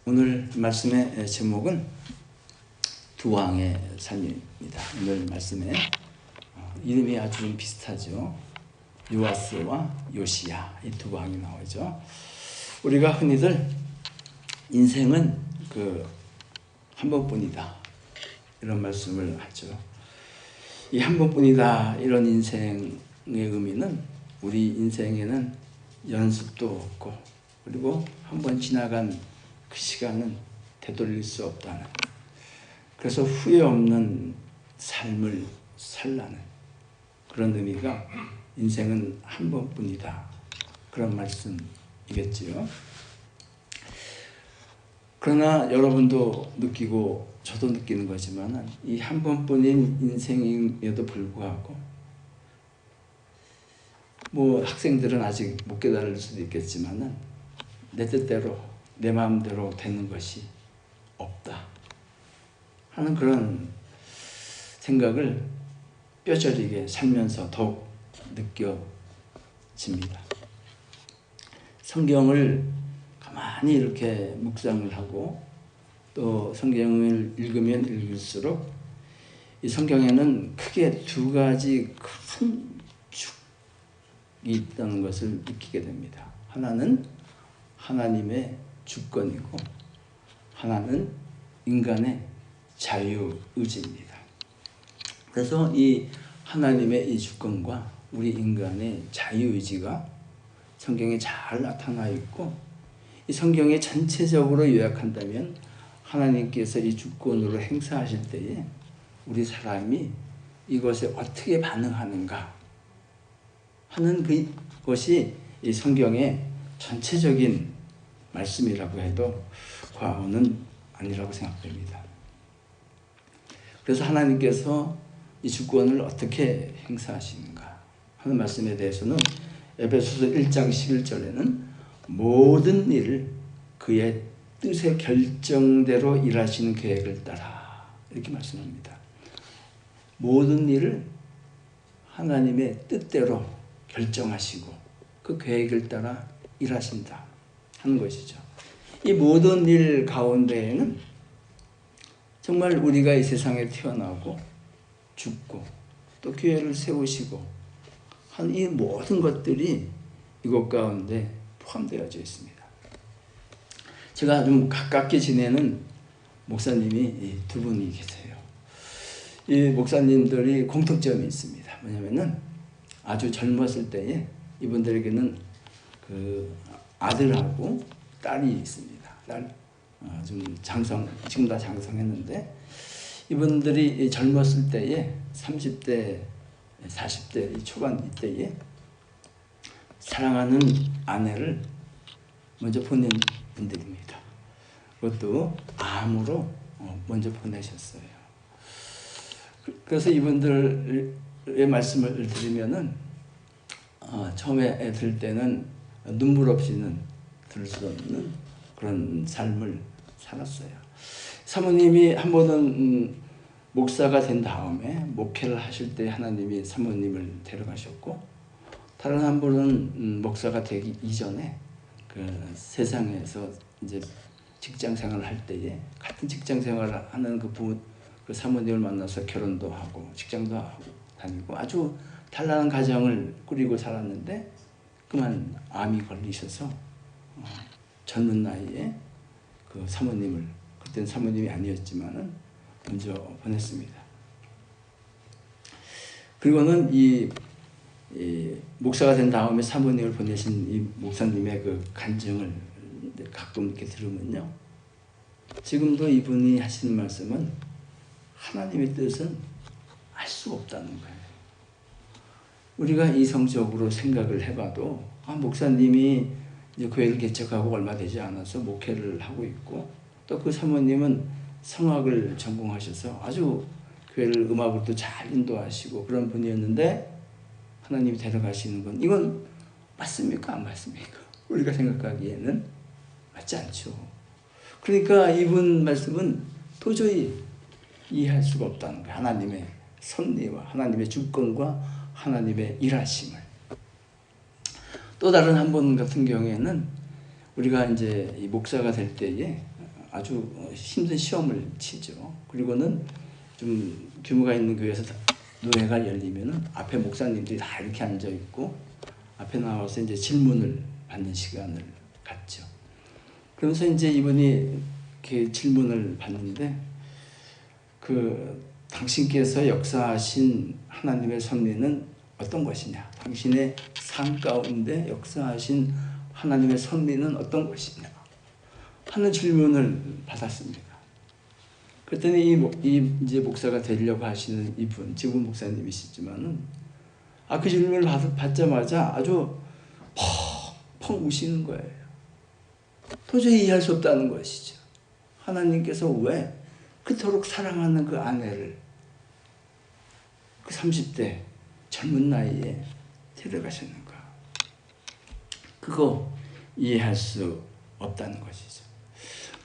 오늘 말씀의 제목은 두 왕의 삶입니다. 오늘 말씀에 이름이 아주 좀 비슷하죠. 요아스와 요시야, 이 두 왕이 나오죠. 우리가 흔히들 인생은 한 번뿐이다 이런 말씀을 하죠. 이 한 번뿐이다 이런 인생의 의미는 우리 인생에는 연습도 없고, 그리고 한 번 지나간 그 시간은 되돌릴 수 없다는, 그래서 후회 없는 삶을 살라는 그런 의미가 인생은 한 번뿐이다 그런 말씀이겠지요. 그러나 여러분도 느끼고 저도 느끼는 거지만 이 한 번뿐인 인생임에도 불구하고 학생들은 아직 못 깨달을 수도 있겠지만 내 뜻대로 내 마음대로 되는 것이 없다 하는 그런 생각을 뼈저리게 살면서 더욱 느껴집니다. 성경을 가만히 이렇게 묵상을 하고 또 성경을 읽으면 읽을수록 이 성경에는 크게 두 가지 큰 축이 있다는 것을 느끼게 됩니다. 하나는 하나님의 주권이고 하나는 인간의 자유의지입니다. 그래서 이 하나님의 이 주권과 우리 인간의 자유의지가 성경에 잘 나타나 있고, 이 성경에 전체적으로 요약한다면 하나님께서 이 주권으로 행사하실 때에 우리 사람이 이것에 어떻게 반응하는가 하는 그것이 이 성경의 전체적인 말씀이라고 해도 과언은 아니라고 생각됩니다. 그래서 하나님께서 이 주권을 어떻게 행사하시는가 하는 말씀에 대해서는 에베소서 1장 11절에는 모든 일을 그의 뜻의 결정대로 일하시는 계획을 따라 이렇게 말씀합니다. 모든 일을 하나님의 뜻대로 결정하시고 그 계획을 따라 일하신다 하는 것이죠. 이 모든 일 가운데에는 정말 우리가 이 세상에 태어나고 죽고 또 교회를 세우시고 한 이 모든 것들이 이것 가운데 포함되어져 있습니다. 제가 좀 가깝게 지내는 목사님이 두 분이 계세요. 이 목사님들이 공통점이 있습니다. 뭐냐면은 아주 젊었을 때에 이분들에게는 아들하고 딸이 있습니다. 좀 지금 다 장성했는데, 이분들이 젊었을 때에 30대, 40대 초반 이때에 사랑하는 아내를 먼저 보낸 분들입니다. 그것도 암으로 먼저 보내셨어요. 그래서 이분들의 말씀을 들으면은 처음에 들을 때는 눈물 없이는 들을 수 없는 그런 삶을 살았어요. 사모님이 한 번은 목사가 된 다음에 목회를 하실 때 하나님이 사모님을 데려가셨고, 다른 한 번은 목사가 되기 이전에 세상에서 이제 직장 생활을 할 때에 같은 직장 생활을 하는 그 사모님을 만나서 결혼도 하고 직장도 하고 다니고 아주 단란한 가정을 꾸리고 살았는데 그만 암이 걸리셔서 젊은 나이에 그 사모님을, 그때는 사모님이 아니었지만은 먼저 보냈습니다. 그리고는 이 목사가 된 다음에 사모님을 보내신 이 목사님의 그 간증을 가끔 이렇게 들으면요, 지금도 이분이 하시는 말씀은 하나님의 뜻은 알 수 없다는 거예요. 우리가 이성적으로 생각을 해봐도 목사님이 이제 교회를 개척하고 얼마 되지 않아서 목회를 하고 있고, 또 그 사모님은 성악을 전공하셔서 아주 교회를 음악으로도 잘 인도하시고 그런 분이었는데 하나님이 데려가시는 건 이건 맞습니까? 안 맞습니까? 우리가 생각하기에는 맞지 않죠. 그러니까 이분 말씀은 도저히 이해할 수가 없다는 거예요. 하나님의 섭리와 하나님의 주권과 하나님의 일하심을. 또 다른 한 번 같은 경우에는 우리가 이제 이 목사가 될 때에 아주 힘든 시험을 치죠. 그리고는 좀 규모가 있는 교회에서 노회가 열리면은 앞에 목사님들이 다 이렇게 앉아 있고 앞에 나와서 이제 질문을 받는 시간을 갖죠. 그러면서 이제 이분이 이렇게 질문을 받는데 당신께서 역사하신 하나님의 섭리는 어떤 것이냐? 당신의 삶 가운데 역사하신 하나님의 섭리는 어떤 것이냐? 하는 질문을 받았습니다. 그랬더니 이제 목사가 되려고 하시는 이분, 지금 목사님이시지만은 그 질문을 받자마자 아주 펑펑 우시는 거예요. 도저히 이해할 수 없다는 것이죠. 하나님께서 왜 그토록 사랑하는 그 아내를 그 30대 젊은 나이에 데려가셨는가? 그거 이해할 수 없다는 것이죠.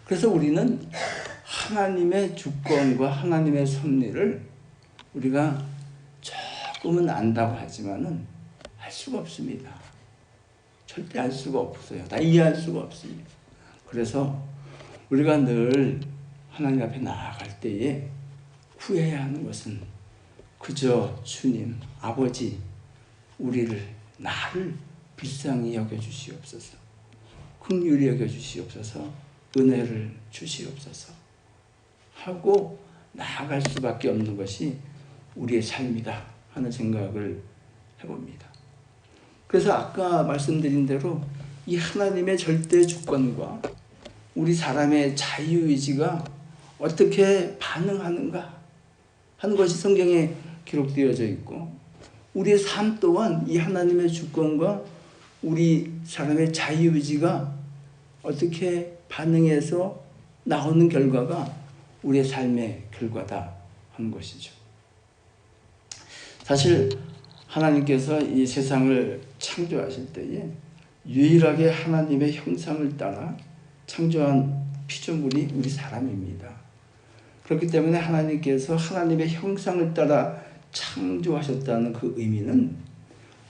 그래서 우리는 하나님의 주권과 하나님의 섭리를 우리가 조금은 안다고 하지만은 알 수가 없습니다. 절대 알 수가 없어요. 다 이해할 수가 없습니다. 그래서 우리가 늘 하나님 앞에 나아갈 때에 구해야 하는 것은 그저 주님, 아버지, 나를 불쌍히 여겨주시옵소서, 긍휼히 여겨주시옵소서, 은혜를 주시옵소서 하고 나아갈 수밖에 없는 것이 우리의 삶이다 하는 생각을 해봅니다. 그래서 아까 말씀드린 대로 이 하나님의 절대 주권과 우리 사람의 자유의지가 어떻게 반응하는가 하는 것이 성경에 기록되어져 있고, 우리의 삶 또한 이 하나님의 주권과 우리 사람의 자유의지가 어떻게 반응해서 나오는 결과가 우리의 삶의 결과다 하는 것이죠. 사실 하나님께서 이 세상을 창조하실 때에 유일하게 하나님의 형상을 따라 창조한 피조물이 우리 사람입니다. 그렇기 때문에 하나님께서 하나님의 형상을 따라 창조하셨다는 그 의미는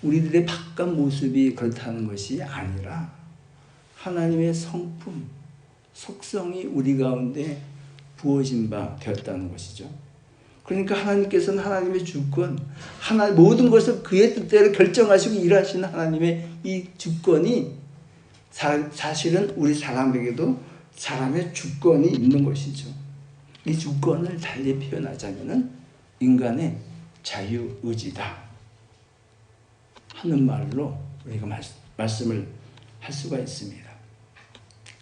우리들의 바깥 모습이 그렇다는 것이 아니라 하나님의 성품, 속성이 우리 가운데 부어진 바 되었다는 것이죠. 그러니까 하나님께서는 하나님의 주권, 모든 것을 그의 뜻대로 결정하시고 일하시는 하나님의 이 주권이 사실은 우리 사람에게도 사람의 주권이 있는 것이죠. 이 주권을 달리 표현하자면 인간의 자유의지다 하는 말로 우리가 말씀을 할 수가 있습니다.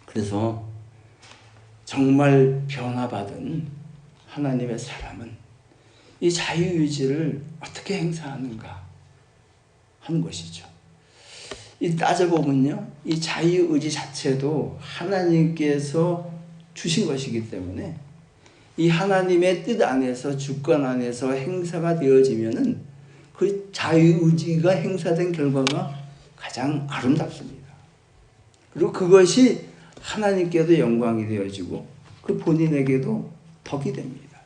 그래서 정말 변화받은 하나님의 사람은 이 자유의지를 어떻게 행사하는가 하는 것이죠. 이 따져보면요, 이 자유의지 자체도 하나님께서 주신 것이기 때문에 이 하나님의 뜻 안에서, 주권 안에서 행사가 되어지면은 그 자유의지가 행사된 결과가 가장 아름답습니다. 그리고 그것이 하나님께도 영광이 되어지고 그 본인에게도 덕이 됩니다.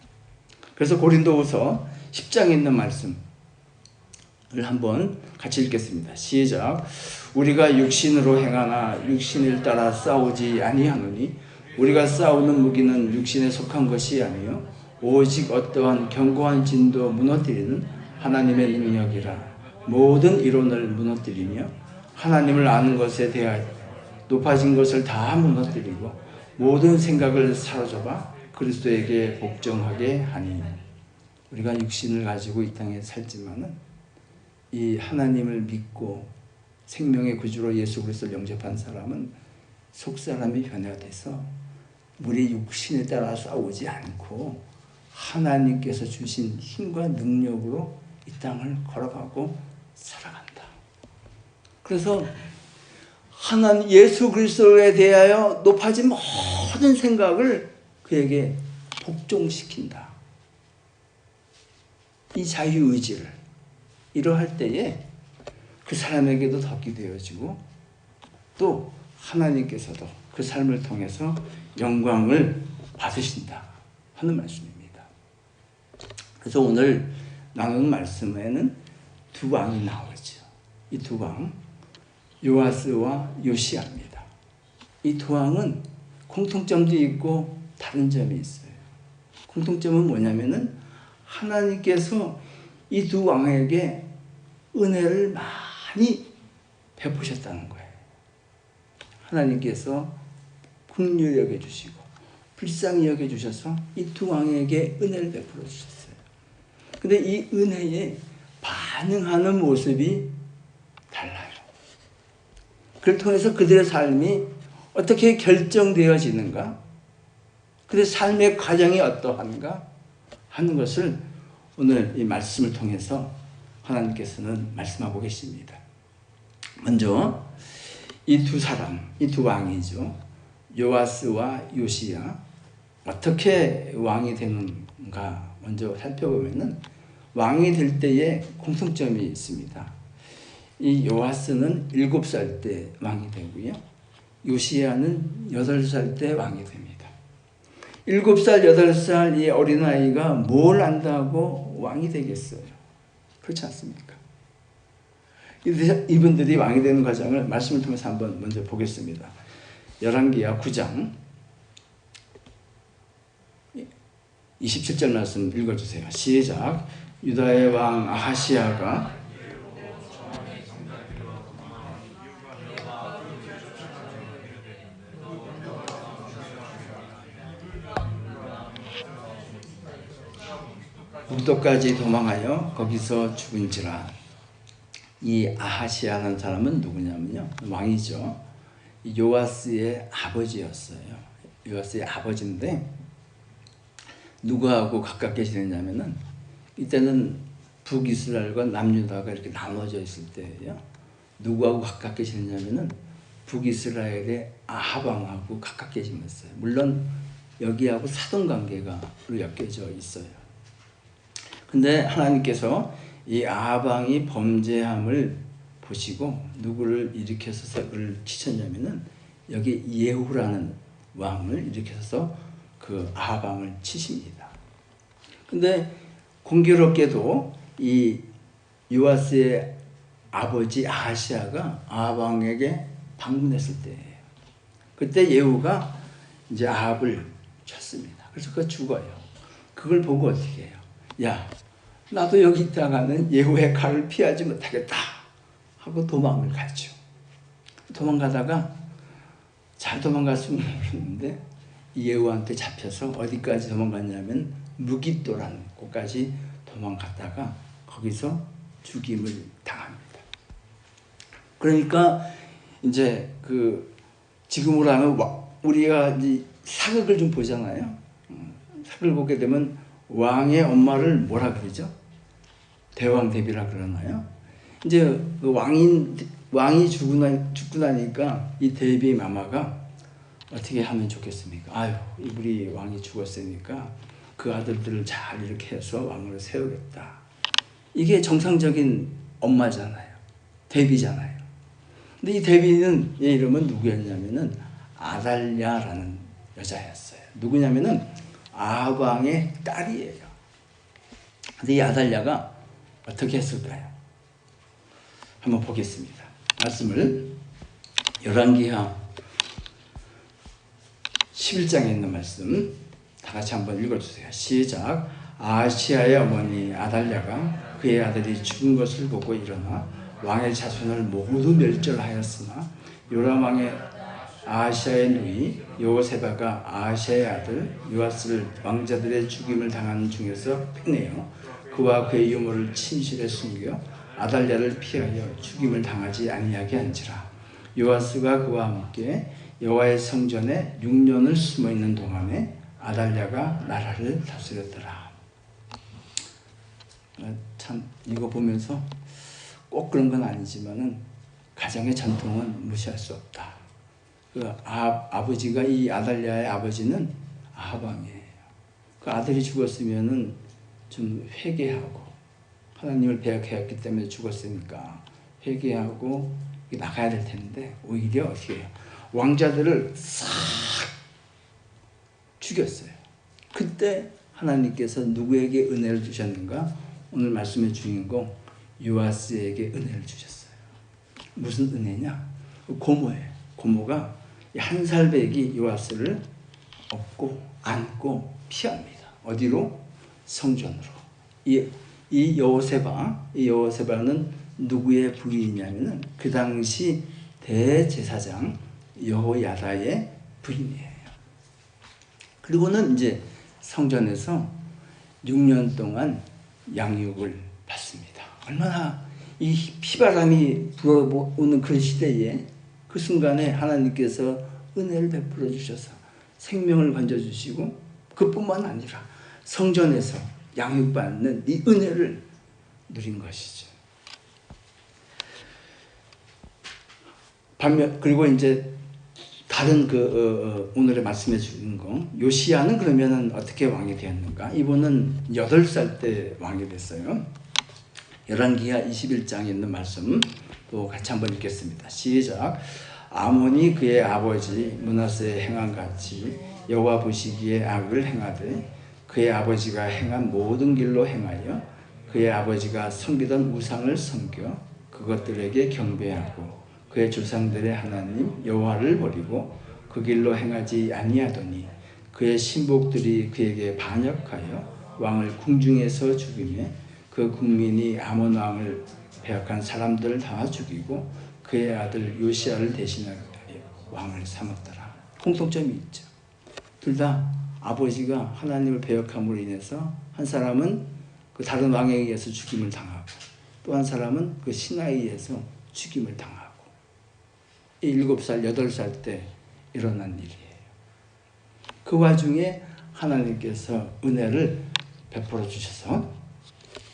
그래서 고린도후서 10장에 있는 말씀을 한번 같이 읽겠습니다. 시작. 우리가 육신으로 행하나 육신을 따라 싸우지 아니하노니 우리가 싸우는 무기는 육신에 속한 것이 아니요 오직 어떠한 견고한 진도 무너뜨리는 하나님의 능력이라. 모든 이론을 무너뜨리며 하나님을 아는 것에 대하여 높아진 것을 다 무너뜨리고 모든 생각을 사로잡아 그리스도에게 복종하게 하니. 우리가 육신을 가지고 이 땅에 살지만은 이 하나님을 믿고 생명의 구주로 예수 그리스도를 영접한 사람은 속사람이 변화돼서 우리 육신에 따라 싸우지 않고 하나님께서 주신 힘과 능력으로 이 땅을 걸어가고 살아간다. 그래서 예수 그리스도에 대하여 높아진 모든 생각을 그에게 복종시킨다. 이 자유의지를 이러할 때에 그 사람에게도 덕이 되어지고 또 하나님께서도 그 삶을 통해서 영광을 받으신다 하는 말씀입니다. 그래서 오늘 나누는 말씀에는 두 왕이 나오죠. 이 두 왕, 요아스와 요시야입니다. 이 두 왕은 공통점도 있고 다른 점이 있어요. 공통점은 뭐냐면은 하나님께서 이 두 왕에게 은혜를 많이 베푸셨다는 거예요. 하나님께서 긍휼히 여겨주시고 불쌍히 여겨주셔서 이 두 왕에게 은혜를 베풀어 주셨어요. 근데 이 은혜에 반응하는 모습이 달라요. 그를 통해서 그들의 삶이 어떻게 결정되어지는가, 그들의 삶의 과정이 어떠한가 하는 것을 오늘 이 말씀을 통해서 하나님께서는 말씀하고 계십니다. 먼저 이 두 사람, 이 두 왕이죠. 요아스와 요시야 어떻게 왕이 되는가 먼저 살펴보면은 왕이 될 때에 공통점이 있습니다. 이 요아스는 7살 때 왕이 되고요. 요시야는 8살 때 왕이 됩니다. 7살, 8살 이 어린아이가 뭘 안다고 왕이 되겠어요? 그렇지 않습니까? 이분들이 왕이 되는 과정을 말씀을 통해서 한번 먼저 보겠습니다. 열왕기하 9장 27절 말씀 읽어주세요. 시작. 유다의 왕 아하시야가 북도까지 도망하여 거기서 죽은지라. 이 아하시야라는 사람은 누구냐면요, 왕이죠. 요아스의 아버지였어요. 요아스의 아버지인데 누구하고 가깝게 지냈냐면은 이때는 북이스라엘과 남유다가 이렇게 나눠져 있을 때예요. 누구하고 가깝게 지냈냐면은 북이스라엘의 아합 왕하고 가깝게 지냈어요. 물론 여기하고 사돈 관계가 엮여져 있어요. 근데 하나님께서 이 아합 왕이 범죄함을 보시고 누구를 일으켜서 그를 치셨냐면은 여기 예후라는 왕을 일으켜서 그 아합 왕을 치십니다. 근데 공교롭게도 이 요아스의 아버지 아하시야가 아합 왕에게 방문했을 때예요. 그때 예후가 이제 아합을 쳤습니다. 그래서 그가 죽어요. 그걸 보고 어떻게 해요? 야, 나도 여기 있다가는 예후의 칼을 피하지 못하겠다 하고 도망을 가죠. 도망가다가 잘 도망갔으면 모르는데 예후한테 잡혀서 어디까지 도망갔냐면 무깃도라는 곳까지 도망갔다가 거기서 죽임을 당합니다. 그러니까 이제 그 지금으로 하면 우리가 이제 사극을 좀 보잖아요. 사극을 보게 되면 왕의 엄마를 뭐라 그러죠? 대왕 대비라 그러나요? 이제 그 왕이 죽고 나니까 이 대비 마마가 어떻게 하면 좋겠습니까? 아유, 우리 왕이 죽었으니까 그 아들들을 잘 이렇게 해서 왕으로 세우겠다. 이게 정상적인 엄마잖아요. 대비잖아요. 근데 이 대비는 얘 이름은 누구였냐면은 아달랴라는 여자였어요. 누구냐면은 아합 왕의 딸이에요. 근데 이 아달랴가 어떻게 했을까요? 한번 보겠습니다. 말씀을 열왕기하 11장에 있는 말씀 다 같이 한번 읽어주세요. 시작. 아하시야의 어머니 아달랴가 그의 아들이 죽은 것을 보고 일어나 왕의 자손을 모두 멸절하였으나 요람 왕의 아하시야의 누이 여호세바가 아하시야의 아들 요아스를 왕자들의 죽임을 당하는 중에서 빼내어 그와 그의 유모를 침실에 숨겨 아달랴를 피하여 죽임을 당하지 아니하게 한지라. 요아스가 그와 함께 여호와의 성전에 6년을 숨어있는 동안에 아달랴가 나라를 다스렸더라. 참 이거 보면서 꼭 그런 건 아니지만은 가정의 전통은 무시할 수 없다. 그 아버지가 이 아달랴의 아버지는 아합 왕이에요. 그 아들이 죽었으면은 좀 회개하고 하나님을 배역했기 때문에 죽었으니까 회개하고 나가야 될 텐데 오히려 어떻게 해요? 왕자들을 싹 죽였어요. 그때 하나님께서 누구에게 은혜를 주셨는가? 오늘 말씀의 주인공 요아스에게 은혜를 주셨어요. 무슨 은혜냐? 고모예요. 고모가 한 살배기 요아스를 업고 안고 피합니다. 어디로? 성전으로. 이 여호세바는 누구의 부인이냐면은 그 당시 대제사장 여호야다의 부인이에요. 그리고는 이제 성전에서 6년 동안 양육을 받습니다. 얼마나 이 피바람이 불어오는 그 시대에 그 순간에 하나님께서 은혜를 베풀어 주셔서 생명을 건져주시고 그뿐만 아니라 성전에서 양육받는 이 은혜를 누린 것이죠. 반면 그리고 이제 다른 오늘의 말씀해 주는 거 요시야는 그러면은 어떻게 왕이 되었는가? 이분은 8살 때 왕이 됐어요. 열왕기하 21장에 있는 말씀 또 같이 한번 읽겠습니다. 시작. 아몬이 그의 아버지 므낫세의 행한 같이 여호와 보시기에 악을 행하되 그의 아버지가 행한 모든 길로 행하여 그의 아버지가 섬기던 우상을 섬겨 그것들에게 경배하고 그의 조상들의 하나님 여호와를 버리고 그 길로 행하지 아니하더니 그의 신복들이 그에게 반역하여 왕을 궁중에서 죽이며 그 국민이 아몬 왕을 배역한 사람들을 다 죽이고 그의 아들 요시야를 대신하여 왕을 삼았더라. 공통점이 있죠. 둘 다 아버지가 하나님을 배역함으로 인해서 한 사람은 그 다른 왕에 의해서 죽임을 당하고 또 한 사람은 그 신하에 의해서 죽임을 당하고 7살, 8살 때 일어난 일이에요. 그 와중에 하나님께서 은혜를 베풀어 주셔서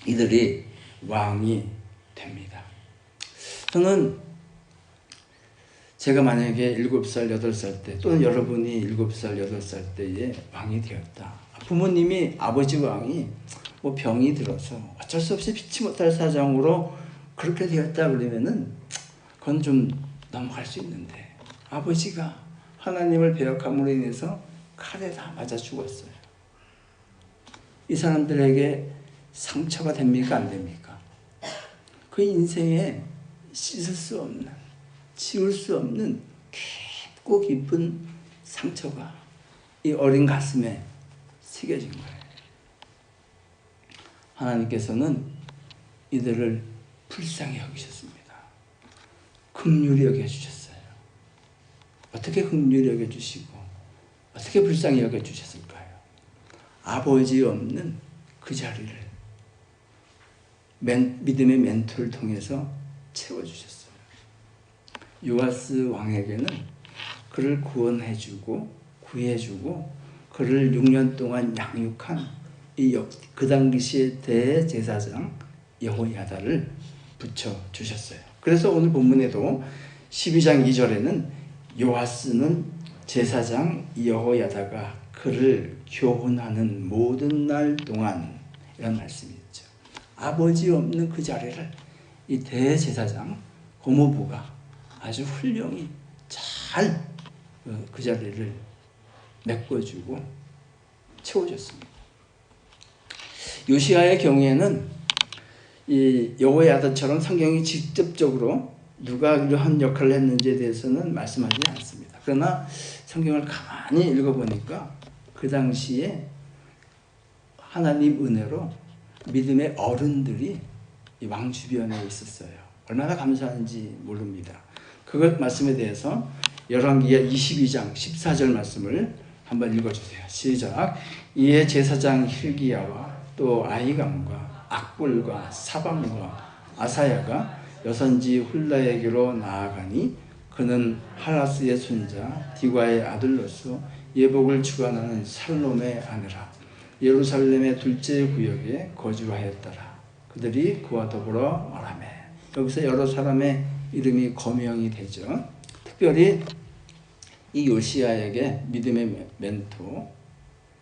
이들이 왕이 됩니다. 저는 제가 만약에 7살, 8살 때 또는 여러분이 7살, 8살 때에 왕이 되었다. 부모님이 아버지 왕이 뭐 병이 들어서 어쩔 수 없이 피치 못할 사정으로 그렇게 되었다 그러면은 그건 좀 넘어갈 수 있는데 아버지가 하나님을 배역함으로 인해서 칼에 다 맞아 죽었어요. 이 사람들에게 상처가 됩니까? 안 됩니까? 그 인생에 씻을 수 없는 지울 수 없는 깊고 깊은 상처가 이 어린 가슴에 새겨진 거예요. 하나님께서는 이들을 불쌍히 여기셨습니다. 긍휼히 여겨주셨어요. 어떻게 긍휼히 여겨주시고 어떻게 불쌍히 여겨주셨을까요? 아버지 없는 그 자리를 믿음의 멘토를 통해서 채워주셨어요. 요아스 왕에게는 그를 구원해주고 구해주고 그를 6년 동안 양육한 그 당시의 대제사장 여호야다를 붙여주셨어요. 그래서 오늘 본문에도 12장 2절에는 요아스는 제사장 여호야다가 그를 교훈하는 모든 날 동안 이런 말씀이 있죠. 아버지 없는 그 자리를 이 대제사장 고모부가 아주 훌륭히 잘 그 자리를 메꿔주고 채워줬습니다. 요시야의 경우에는 이 여호야다처럼 성경이 직접적으로 누가 이러한 역할을 했는지에 대해서는 말씀하지 않습니다. 그러나 성경을 가만히 읽어보니까 그 당시에 하나님 은혜로 믿음의 어른들이 이 왕 주변에 있었어요. 얼마나 감사한지 모릅니다. 그것 말씀에 대해서 열왕기하 22장 14절 말씀을 한번 읽어주세요. 시작. 이에 제사장 hil기야와 또 아히감과 악불과 사방과 아사야가 여선지 훌라에게로 나아가니 그는 하라스의 손자 디과의 아들로서 예복을 주관하는 살롬의 아내라. 예루살렘의 둘째 구역에 거주하였더라. 그들이 그와 더불어 말하며 여기서 여러 사람의 이름이 거명이 되죠. 특별히 이 요시야에게 믿음의 멘토,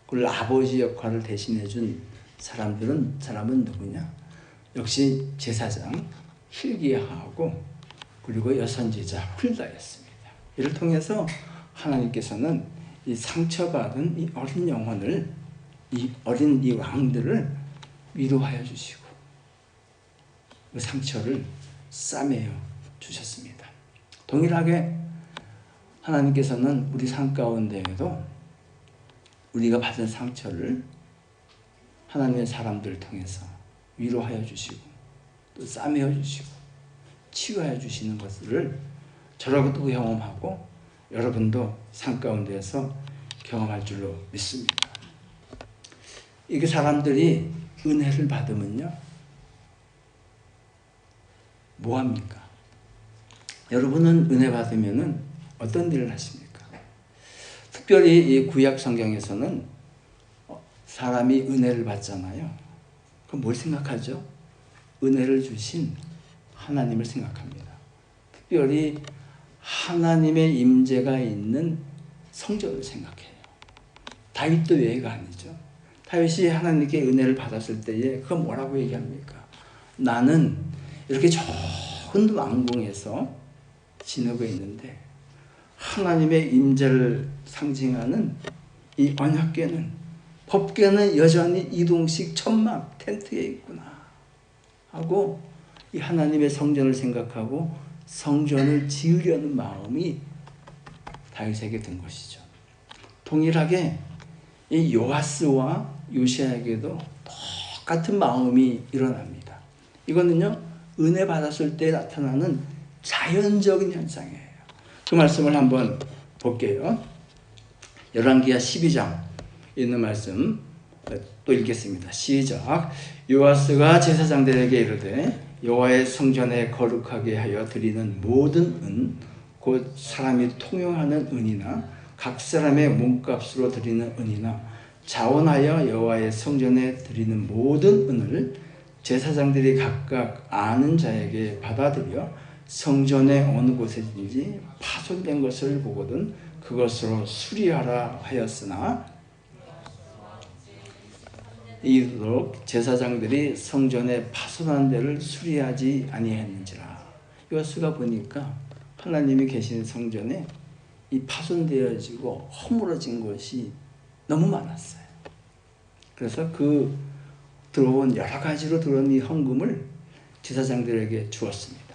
그걸 아버지 역할을 대신해 준 사람은 누구냐? 역시 제사장 hil기야하고 그리고 여선지자 훌다였습니다. 이를 통해서 하나님께서는 이 상처받은 이 어린 영혼을 이 어린 이 왕들을 위로하여 주시고 그 상처를 싸매어 주셨습니다. 동일하게 하나님께서는 우리 삶 가운데에도 우리가 받은 상처를 하나님의 사람들을 통해서 위로하여 주시고 또 싸매어 주시고 치유하여 주시는 것을 저라고도 경험하고 여러분도 삶 가운데에서 경험할 줄로 믿습니다. 이게 사람들이 은혜를 받으면요 뭐합니까? 여러분은 은혜 받으면은 어떤 일을 하십니까? 특별히 이 구약 성경에서는 사람이 은혜를 받잖아요. 그럼 뭘 생각하죠? 은혜를 주신 하나님을 생각합니다. 특별히 하나님의 임재가 있는 성전을 생각해요. 다윗도 예외가 아니죠. 다윗이 하나님께 은혜를 받았을 때에 그건 뭐라고 얘기합니까? 나는 이렇게 좋은 왕궁에서 지내고 있는데 하나님의 임재를 상징하는 이 언약궤는 법궤는 여전히 이동식 천막 텐트에 있구나 하고 이 하나님의 성전을 생각하고 성전을 지으려는 마음이 다윗에게 든 것이죠. 동일하게 이 요아스와 요시야에게도 똑같은 마음이 일어납니다. 이거는요 은혜 받았을 때 나타나는 자연적인 현상이에요. 그 말씀을 한번 볼게요. 열왕기하 12장 있는 말씀 또 읽겠습니다. 시작. 요아스가 제사장들에게 이르되 여호와의 성전에 거룩하게 하여 드리는 모든 은 곧 사람이 통용하는 은이나 각 사람의 몸값으로 드리는 은이나 자원하여 여호와의 성전에 드리는 모든 은을 제사장들이 각각 아는 자에게 받아들여 성전의 어느 곳에든지 파손된 것을 보거든 그것으로 수리하라 하였으나 이르도록 제사장들이 성전의 파손한 데를 수리하지 아니했는지라. 요아스가 보니까 하나님이 계신 성전에 이 파손되어지고 허물어진 것이 너무 많았어요. 그래서 그 들어온 여러 가지로 들어온 이 헌금을 제사장들에게 주었습니다.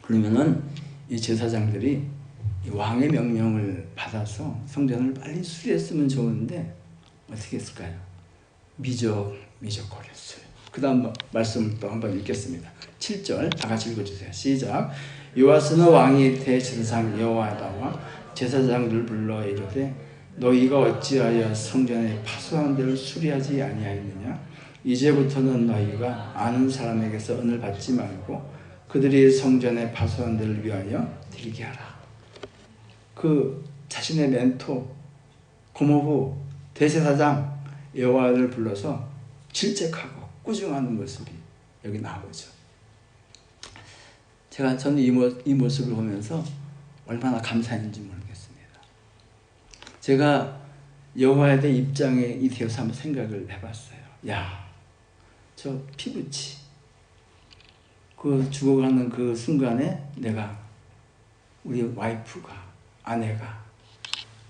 그러면은 이 제사장들이 이 왕의 명령을 받아서 성전을 빨리 수리했으면 좋은데 어떻게 했을까요? 미적거렸어요. 그 다음 말씀을 또 한번 읽겠습니다. 7절 다 같이 읽어주세요. 시작. 요아스는 왕이 대제사장 여호야다와 제사장들을 불러 이르되 너희가 어찌하여 성전의 파손한 데를 수리하지 아니하였느냐? 이제부터는 너희가 아는 사람에게서 은을 받지 말고 그들이 성전의 파손한 데를 위하여 드리게 하라. 그 자신의 멘토 고모부 대제사장 여호와를 불러서 질책하고 꾸중하는 모습이 여기 나오죠. 저는 이 모습을 보면서 얼마나 감사했는지 모르겠습니다. 제가 여호와에 대한 입장에 되어서 한번 생각을 해봤어요. 야, 저 피부치 그 죽어가는 그 순간에 내가 우리 와이프가 아내가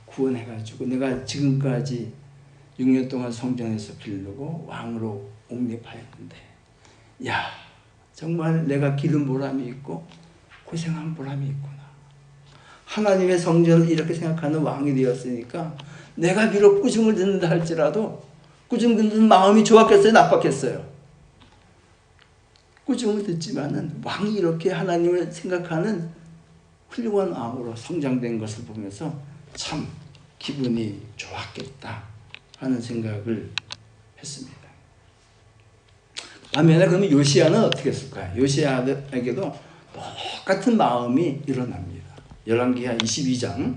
구원해가지고 내가 지금까지 6년 동안 성전에서 기르고 왕으로 옹립하였는데 야 정말 내가 기른 보람이 있고 고생한 보람이 있구나. 하나님의 성전을 이렇게 생각하는 왕이 되었으니까 내가 비록 꾸중을 듣는다 할지라도 꾸중 듣는 마음이 좋았겠어요? 나빴겠어요? 꾸중을 듣지만은 왕이 이렇게 하나님을 생각하는 훌륭한 왕으로 성장된 것을 보면서 참 기분이 좋았겠다 하는 생각을 했습니다. 반면에 그러면 요시야는 어떻게 했을까요? 요시야에게도 똑같은 마음이 일어납니다. 열왕기하 22장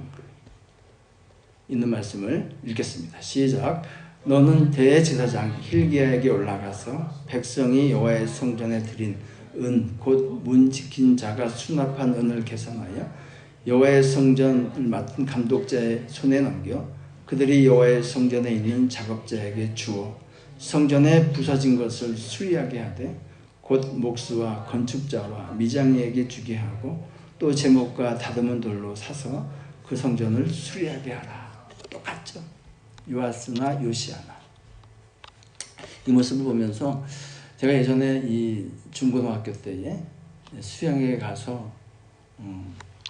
있는 말씀을 읽겠습니다. 시작. 너는 대제사장 hil기야에게 올라가서 백성이 여호와의 성전에 드린 은 곧 문 지킨 자가 수납한 은을 계산하여 여호와의 성전을 맡은 감독자의 손에 넘겨 그들이 여호와의 성전에 있는 작업자에게 주어 성전에 부서진 것을 수리하게 하되 곧 목수와 건축자와 미장이에게 주게 하고 또 제목과 다듬은 돌로 사서 그 성전을 수리하게 하라. 똑같죠. 요아스나 요시야나. 이 모습을 보면서 제가 예전에 이 중고등학교 때에 수양에 가서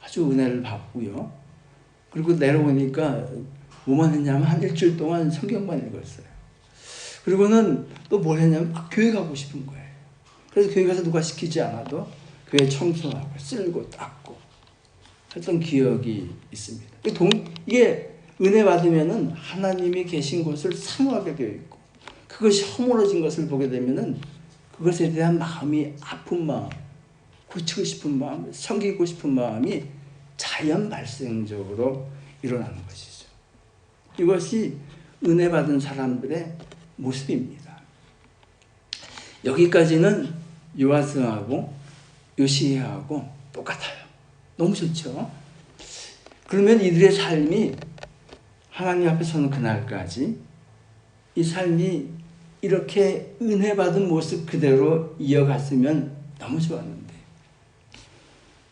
아주 은혜를 받고요. 그리고 내려오니까 뭐만 했냐면 한 일주일 동안 성경만 읽었어요. 그리고는 또 뭘 했냐면 교회 가고 싶은 거예요. 그래서 교회 가서 누가 시키지 않아도 교회 청소하고 쓸고 닦고 했던 기억이 있습니다. 이게 은혜 받으면은 하나님이 계신 곳을 사모하게 되어 있고, 그것이 허물어진 것을 보게 되면은 그것에 대한 마음이 아픈 마음, 고치고 싶은 마음, 섬기고 싶은 마음이 자연 발생적으로 일어나는 것이죠. 이것이 은혜 받은 사람들의 모습입니다. 여기까지는 요아스하고 요시야하고 똑같아요. 너무 좋죠? 그러면 이들의 삶이 하나님 앞에 서는 그날까지 이 삶이 이렇게 은혜 받은 모습 그대로 이어갔으면 너무 좋았는데,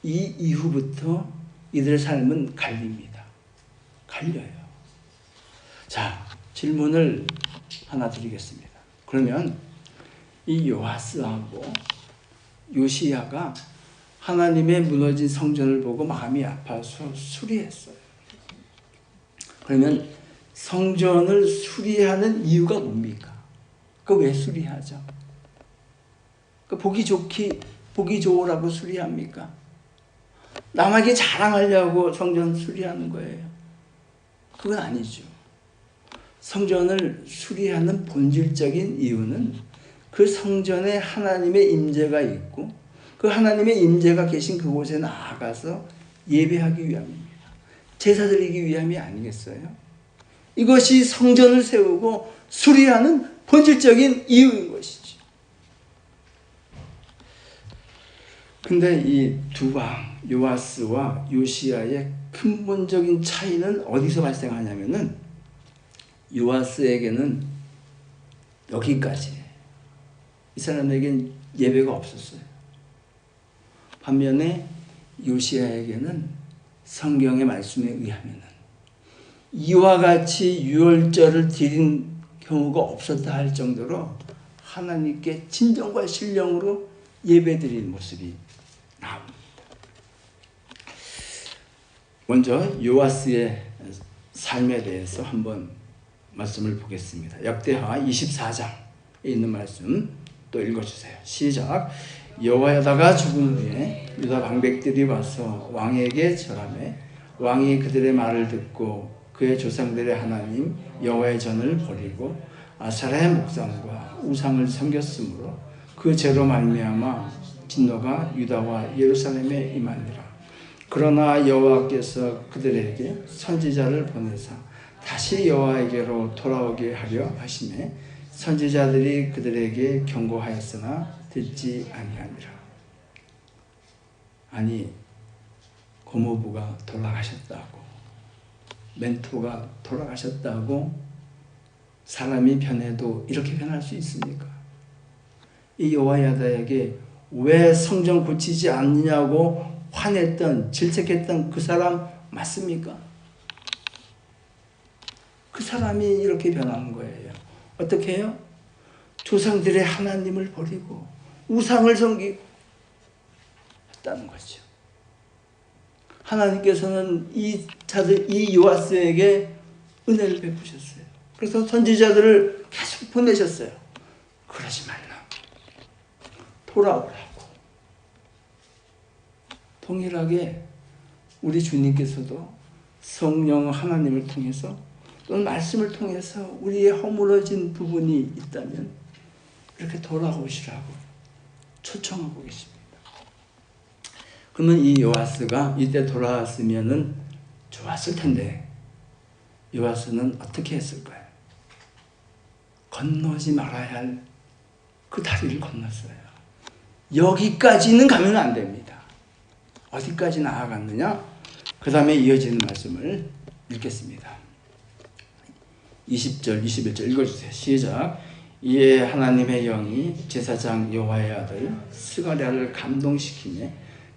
이 이후부터 이들의 삶은 갈립니다. 갈려요. 자, 질문을 하나 드리겠습니다. 그러면 이 요아스하고 요시야가 하나님의 무너진 성전을 보고 마음이 아파서 수리했어요. 그러면 성전을 수리하는 이유가 뭡니까? 왜 수리하죠? 보기 좋으라고 수리합니까? 남에게 자랑하려고 성전 수리하는 거예요. 그건 아니죠. 성전을 수리하는 본질적인 이유는 그 성전에 하나님의 임재가 있고, 그 하나님의 임재가 계신 그곳에 나아가서 예배하기 위함입니다. 제사 드리기 위함이 아니겠어요? 이것이 성전을 세우고 수리하는 본질적인 이유인 것이죠. 근데 이 두 왕, 요아스와 요시야의 근본적인 차이는 어디서 발생하냐면은, 요아스에게는 여기까지, 이 사람에겐 예배가 없었어요. 반면에 요시야에게는 성경의 말씀에 의하면은 이와 같이 유월절을 드린 경우가 없었다 할 정도로 하나님께 진정과 신령으로 예배드리는 모습이 나옵니다. 먼저 요아스의 삶에 대해서 한번 말씀을 보겠습니다. 역대하 24장에 있는 말씀 또 읽어주세요. 시작. 여호야다가 죽은 후에 유다 방백들이 와서 왕에게 절하매 왕이 그들의 말을 듣고 그의 조상들의 하나님 여호와의 전을 버리고 아사라의 목상과 우상을 섬겼으므로 그 죄로 말미암아 진노가 유다와 예루살렘에 임하니라. 그러나 여호와께서 그들에게 선지자를 보내사 다시 여호와에게로 돌아오게 하려 하시매 선지자들이 그들에게 경고하였으나 듣지 아니하니라. 아니, 고모부가 돌아가셨다고, 멘토가 돌아가셨다고 사람이 변해도 이렇게 변할 수 있습니까? 이 여호야다에게 왜 성전 고치지 않느냐고 화냈던, 질책했던 그 사람 맞습니까? 그 사람이 이렇게 변한 거예요. 어떻게 해요? 조상들의 하나님을 버리고 우상을 섬기고 했다는 거죠. 하나님께서는 이 요아스에게 은혜를 베푸셨어요. 그래서 선지자들을 계속 보내셨어요. 그러지 말라. 돌아오라고. 동일하게 우리 주님께서도 성령 하나님을 통해서 또는 말씀을 통해서 우리의 허물어진 부분이 있다면 이렇게 돌아오시라고 초청하고 계십니다. 그러면 이 요아스가 이때 돌아왔으면은 좋았을 텐데, 요아스는 어떻게 했을까요? 건너지 말아야 할 그 다리를 건넜어요. 여기까지는 가면 안 됩니다. 어디까지 나아갔느냐? 그 다음에 이어지는 말씀을 읽겠습니다. 20절, 21절 읽어주세요. 시작. 이에 하나님의 영이 제사장 여호와의 아들 스가랴를 감동시키며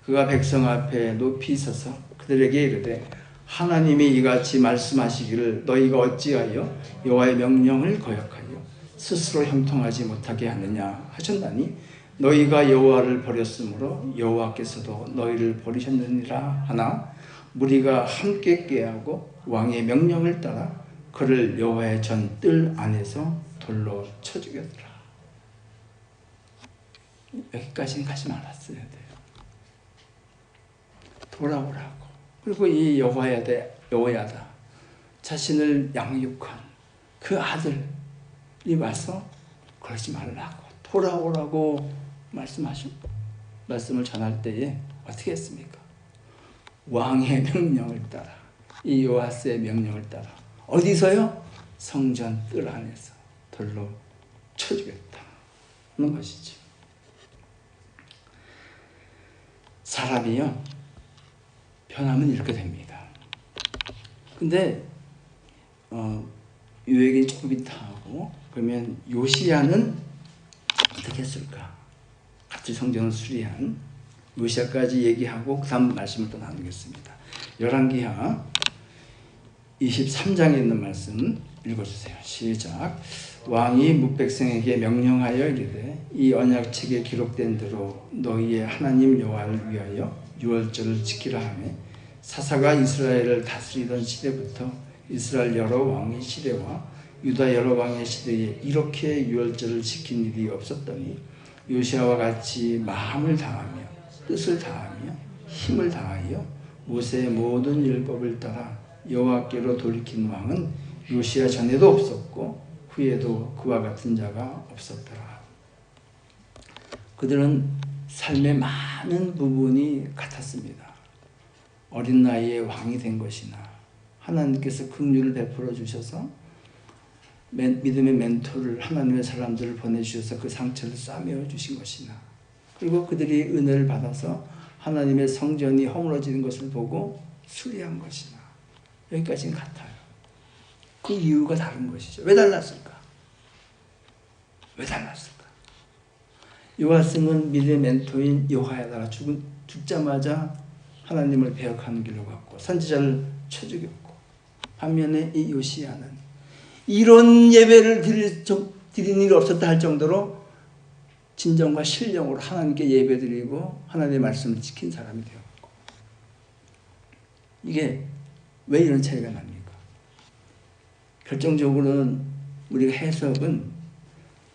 그가 백성 앞에 높이 서서 그들에게 이르되 하나님이 이같이 말씀하시기를 너희가 어찌하여 여호와의 명령을 거역하여 스스로 형통하지 못하게 하느냐 하셨나니 너희가 여호와를 버렸으므로 여호와께서도 너희를 버리셨느니라 하나 무리가 함께 꾀하고 왕의 명령을 따라 그를 여호와의 전 뜰 안에서 돌로 쳐 죽였더라. 여기까지는 가지 말았어야 돼요. 돌아오라고. 그리고 이 여호야다 자신을 양육한 그 아들이 와서 그러지 말라고 돌아오라고 말씀을 전할 때에 어떻게 했습니까? 왕의 명령을 따라, 이 요아스의 명령을 따라 어디서요? 성전 뜰 안에서 돌로 쳐 죽였다 하는 것이죠. 사람이요 변하면 이렇게 됩니다. 근데 유액이 조금 이타하고 그러면 요시야는 어떻게 했을까? 같이 성전을 수리한 요시야까지 얘기하고 그 다음 말씀을 또 나누겠습니다. 열왕기하 23장에 있는 말씀 읽어주세요. 시작. 왕이 뭇백성에게 명령하여 이르되 이 언약책에 기록된 대로 너희의 하나님 여호와를 위하여 유월절을 지키라 하며 사사가 이스라엘을 다스리던 시대부터 이스라엘 여러 왕의 시대와 유다 여러 왕의 시대에 이렇게 유월절을 지킨 일이 없었더니 요시야와 같이 마음을 다하며 뜻을 다하며 힘을 다하여 모세의 모든 율법을 따라 여호와께로 돌이킨 왕은 요시야 전에도 없었고 후에도 그와 같은 자가 없었더라. 그들은 삶의 많은 부분이 같았습니다. 어린 나이에 왕이 된 것이나 하나님께서 긍휼을 베풀어 주셔서 믿음의 멘토를 하나님의 사람들을 보내주셔서 그 상처를 싸매어 주신 것이나 그리고 그들이 은혜를 받아서 하나님의 성전이 허물어지는 것을 보고 수리한 것이나 여기까지는 같아요. 그 이유가 다른 것이죠. 왜 달랐을까? 왜 달랐을까? 요아스는 믿음의 멘토인 여호야다가 죽자마자 하나님을 배역하는 길로 갔고 선지자를 쳐 죽였고 반면에 이 요시야는 이런 예배를 드린 일이 없었다 할 정도로 진정과 신령으로 하나님께 예배드리고 하나님의 말씀을 지킨 사람이 되었고 이게 왜 이런 차이가 납니까? 결정적으로는 우리가 해석은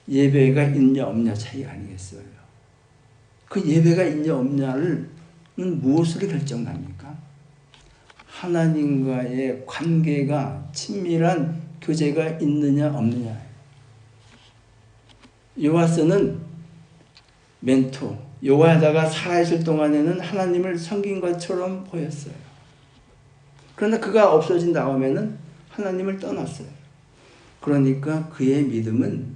예배가 있냐 없냐 차이 아니겠어요? 그 예배가 있냐 없냐는 무엇으로 결정납니까? 하나님과의 관계가 친밀한 교제가 있느냐 없느냐. 요아스는 멘토, 여호야다가 살아있을 동안에는 하나님을 섬긴 것처럼 보였어요. 그러나 그가 없어진 다음에는 하나님을 떠났어요. 그러니까 그의 믿음은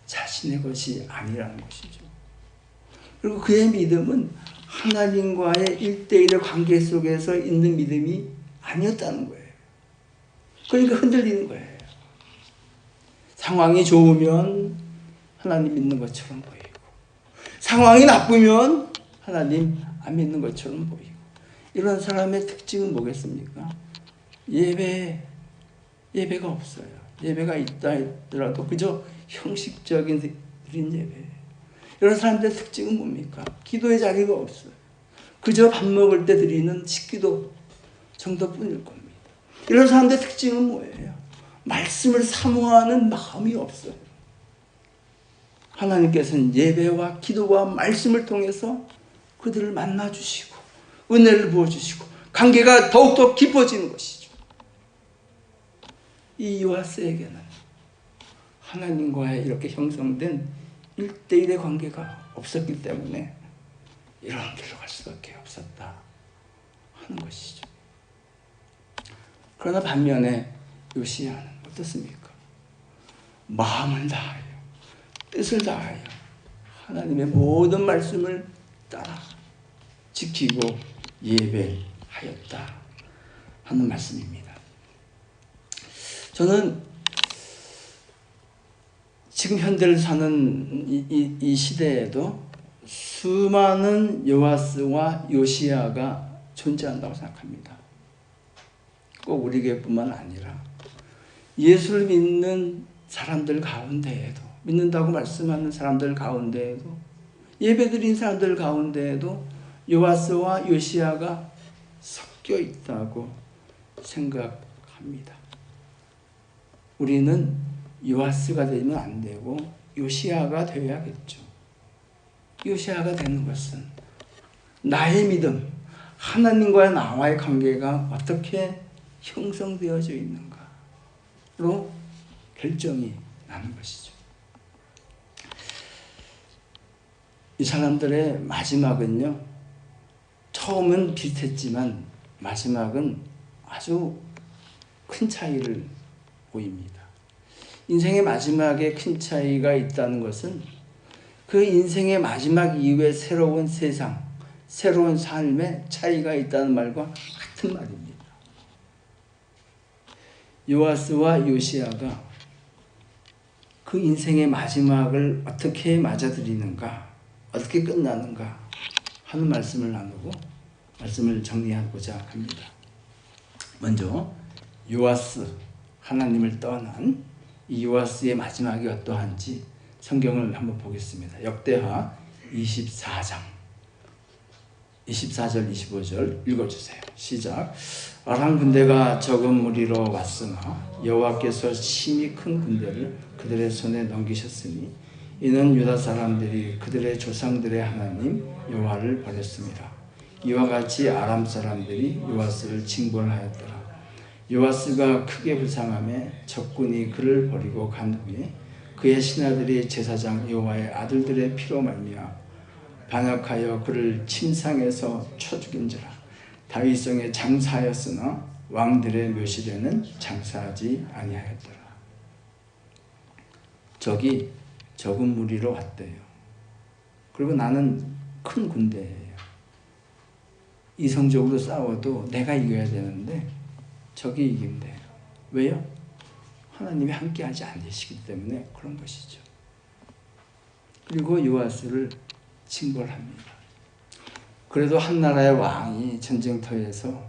자신의 것이 아니라는 것이죠. 그리고 그의 믿음은 하나님과의 1대1의 관계 속에서 있는 믿음이 아니었다는 거예요. 그러니까 흔들리는 거예요. 상황이 좋으면 하나님 믿는 것처럼 보이고 상황이 나쁘면 하나님 안 믿는 것처럼 보이고 이런 사람의 특징은 뭐겠습니까? 예배가 없어요. 예배가 있다 하더라도 그저 형식적인 드린 예배. 이런 사람들의 특징은 뭡니까? 기도의 자리가 없어요. 그저 밥 먹을 때 드리는 식기도 정도뿐일 겁니다. 이런 사람들의 특징은 뭐예요? 말씀을 사모하는 마음이 없어요. 하나님께서는 예배와 기도와 말씀을 통해서 그들을 만나주시고 은혜를 부어주시고 관계가 더욱더 깊어지는 것이죠. 이 요아스에게는 하나님과의 이렇게 형성된 1대1의 관계가 없었기 때문에 이런 길로 갈 수밖에 없었다 하는 것이죠. 그러나 반면에 요시야는 어떻습니까? 마음을 다하여 뜻을 다하여 하나님의 모든 말씀을 따라 지키고 예배하였다 하는 말씀입니다. 저는 지금 현대를 사는 이 시대에도 수많은 요아스와 요시야가 존재한다고 생각합니다. 꼭 우리 교회뿐만 아니라 예수를 믿는 사람들 가운데에도 믿는다고 말씀하는 사람들 가운데에도 예배드린 사람들 가운데에도 요아스와 요시야가 섞여 섞여 있다고 생각합니다. 우리는 요아스가 되면 안 되고 요시야가 되어야겠죠. 요시야가 되는 것은 나의 믿음, 하나님과의 나와의 관계가 어떻게 형성되어져 있는가로 결정이 나는 것이죠. 이 사람들의 마지막은요, 처음은 비슷했지만 마지막은 아주 큰 차이를 보입니다. 인생의 마지막에 큰 차이가 있다는 것은 그 인생의 마지막 이후에 새로운 세상, 새로운 삶에 차이가 있다는 말과 같은 말입니다. 요아스와 요시야가 그 인생의 마지막을 어떻게 맞아들이는가, 어떻게 끝나는가 하는 말씀을 나누고 말씀을 정리하고자 합니다. 먼저 요아스, 하나님을 떠난 이 요아스의 마지막이 어떠한지 성경을 한번 보겠습니다. 역대하 24장 24절 25절 읽어주세요. 시작. 아람 군대가 적은 무리로 왔으나 여호와께서 심히 큰 군대를 그들의 손에 넘기셨으니 이는 유다 사람들이 그들의 조상들의 하나님 여호와를 버렸습니다. 이와 같이 아람 사람들이 요아스를 징벌하였더라. 요아스가 크게 불쌍하며 적군이 그를 버리고 간 후에 그의 신하들이 제사장 여호와의 아들들의 피로 말미암아 반역하여 그를 침상에서 쳐 죽인지라. 다윗성에 장사하였으나 왕들의 묘실에는 장사하지 아니하였더라. 적이 적은 무리로 왔대요. 그리고 나는 큰 군대예요. 이성적으로 싸워도 내가 이겨야 되는데 적이 이긴대요. 왜요? 하나님이 함께하지 않으시기 때문에 그런 것이죠. 그리고 요아스를 징벌합니다. 그래도 한 나라의 왕이 전쟁터에서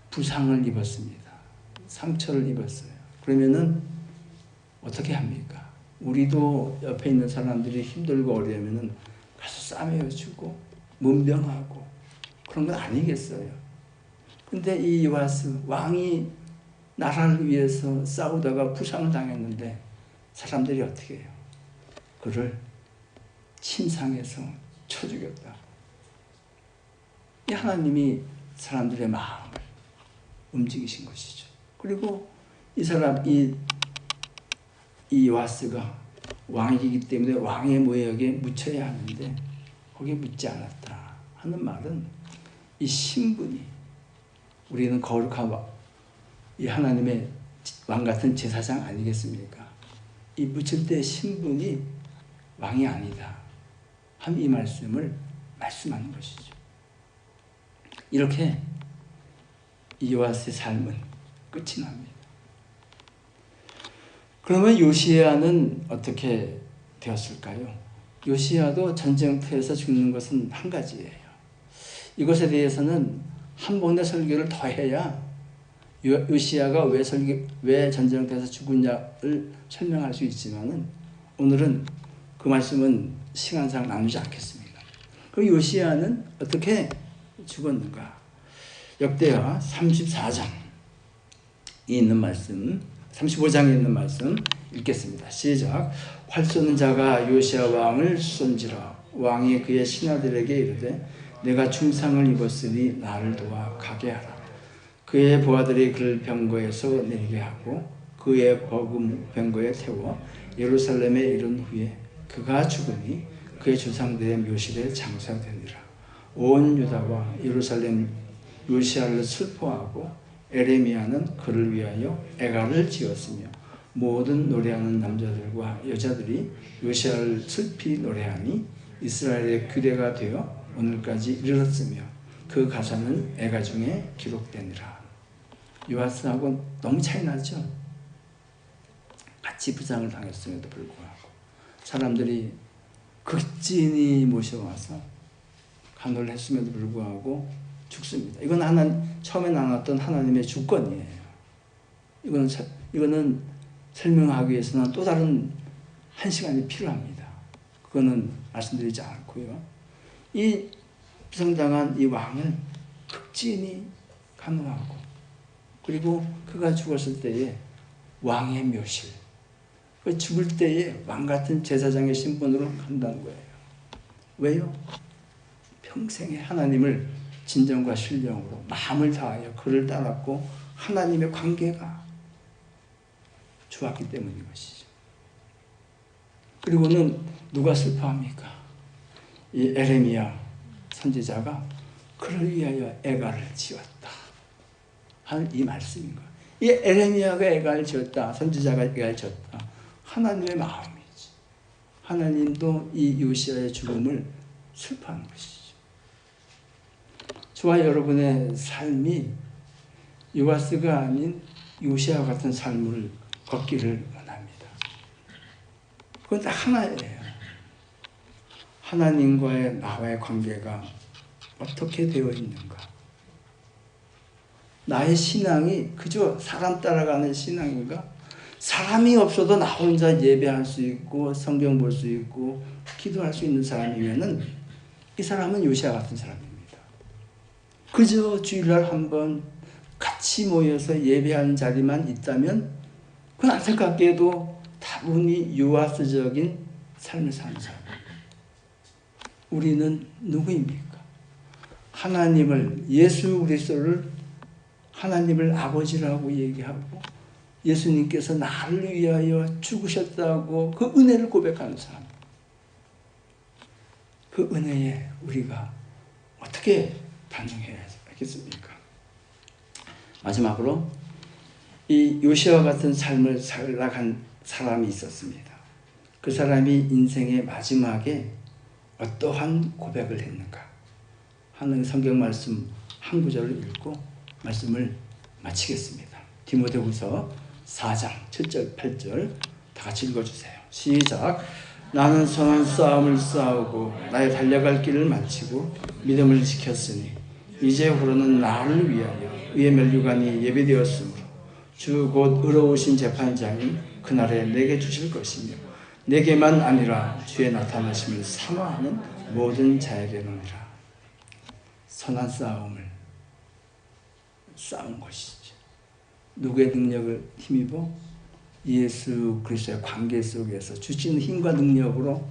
부상을 입었습니다. 상처를 입었어요. 그러면은 어떻게 합니까? 우리도 옆에 있는 사람들이 힘들고 어려우면은 가서 싸매어주고 문병하고 그런 건 아니겠어요. 근데 이 요아스 왕이 나라를 위해서 싸우다가 부상을 당했는데 사람들이 어떻게 해요? 그를 침상에서 쳐 죽였다. 이 하나님이 사람들의 마음을 움직이신 것이죠. 그리고 이 사람, 이 요아스가 왕이기 때문에 왕의 모역에 묻혀야 하는데 거기에 묻지 않았다 하는 말은 이 신분이, 우리는 거룩한 이 하나님의 왕 같은 제사장 아니겠습니까? 이 묻힐 때 신분이 왕이 아니다 한 이 말씀을 말씀하는 것이죠. 이렇게 이 요아스의 삶은 끝이 납니다. 그러면 요시야는 어떻게 되었을까요? 요시야도 전쟁터에서 죽는 것은 한 가지예요. 이것에 대해서는 한 번의 설교를 더 해야 요시야가 왜 전쟁터에서 죽었냐를 설명할 수 있지만은 오늘은 그 말씀은 시간상 나누지 않겠습니다. 그 요시야는 어떻게 죽었는가? 역대하 34장에 있는 말씀, 35장에 있는 말씀 읽겠습니다. 시작. 활 쏘는 자가 요시야 왕을 쏜지라. 왕이 그의 신하들에게 이르되 내가 중상을 입었으니 나를 도와 가게 하라. 그의 부하들이 그를 병거에서 내리게 하고 그의 버금 병거에 태워 예루살렘에 이른 후에 그가 죽으니 그의 조상들의 묘실에 장사되니라. 온 유다와 예루살렘 요시야를 슬퍼하고 에레미야는 그를 위하여 애가를 지었으며 모든 노래하는 남자들과 여자들이 요시야를 슬피 노래하니 이스라엘의 규례가 되어 오늘까지 이르렀으며 그 가사는 애가 중에 기록되니라. 요아스하고 너무 차이 나죠? 같이 부상을 당했음에도 불구하고 사람들이 극진히 모셔와서 간호를 했음에도 불구하고 죽습니다. 이건 처음에 나눴던 하나님의 주권이에요. 이거는 설명하기 위해서는 또 다른 한 시간이 필요합니다. 그거는 말씀드리지 않고요. 이 부상당한 이 왕은 극진히 간호하고, 그리고 그가 죽었을 때에 왕의 묘실, 그 죽을 때에 왕 같은 제사장의 신분으로 간다는 거예요. 왜요? 평생에 하나님을 진정과 신령으로 마음을 다하여 그를 따랐고 하나님의 관계가 좋았기 때문인 것이죠. 그리고는 누가 슬퍼합니까? 이 에레미야 선지자가 그를 위하여 애가를 지었다 하는 이 말씀인 거예요. 이 에레미야가 애가를 지었다, 선지자가 애가를 지었다, 하나님의 마음이지. 하나님도 이 요시야의 죽음을 슬퍼하는 것이죠. 저와 여러분의 삶이 요아스가 아닌 요시야와 같은 삶을 걷기를 원합니다. 그건 딱 하나예요. 하나님과의 나와의 관계가 어떻게 되어 있는가? 나의 신앙이 그저 사람 따라가는 신앙인가? 사람이 없어도 나 혼자 예배할 수 있고 성경 볼 수 있고 기도할 수 있는 사람이면은 이 사람은 요시야 같은 사람입니다. 그저 주일날 한번 같이 모여서 예배하는 자리만 있다면 그건 안타깝게도 다분히 요아스적인 삶을 사는 사람입니다. 우리는 누구입니까? 하나님을, 예수 그리스도를 하나님을 아버지라고 얘기하고 예수님께서 나를 위하여 죽으셨다고 그 은혜를 고백하는 사람. 그 은혜에 우리가 어떻게 반응해야겠습니까? 마지막으로 이 요시아와 같은 삶을 살아간 사람이 있었습니다. 그 사람이 인생의 마지막에 어떠한 고백을 했는가 하는 성경 말씀 한 구절을 읽고 말씀을 마치겠습니다. 디모데후서 4장 7절 8절 다 같이 읽어주세요. 시작. 나는 선한 싸움을 싸우고 나의 달려갈 길을 마치고 믿음을 지켰으니 이제후로는 나를 위하여 의의 면류관이 예비되었으므로 주 곧 의로우신 재판장이 그날에 내게 주실 것이며 내게만 아니라 주의 나타나심을 사모하는 모든 자에게로니라. 선한 싸움을 싸운 것이죠. 누구의 능력을 힘입어? 예수 그리스도의 관계 속에서 주시는 힘과 능력으로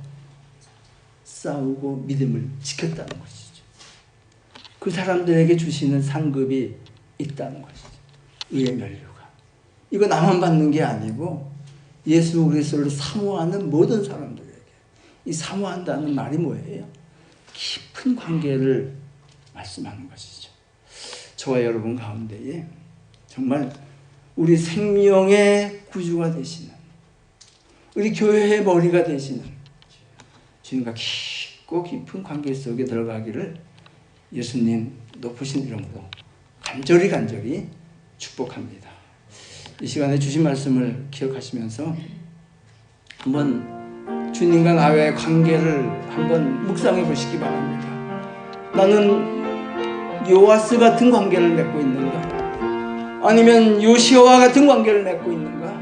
싸우고 믿음을 지켰다는 것이죠. 그 사람들에게 주시는 상급이 있다는 것이죠. 의의 면류관. 이거 나만 받는 게 아니고 예수 그리스도를 사모하는 모든 사람들에게. 이 사모한다는 말이 뭐예요? 깊은 관계를 말씀하는 것이죠. 저와 여러분 가운데에 정말 우리 생명의 구주가 되시는, 우리 교회의 머리가 되시는 주님과 깊고 깊은 관계 속에 들어가기를 예수님 높으신 이름으로 간절히 축복합니다. 이 시간에 주신 말씀을 기억하시면서 한번 주님과 나와의 관계를 한번 묵상해 보시기 바랍니다. 나는 요아스 같은 관계를 맺고 있는가? 아니면 요시아와 같은 관계를 맺고 있는가?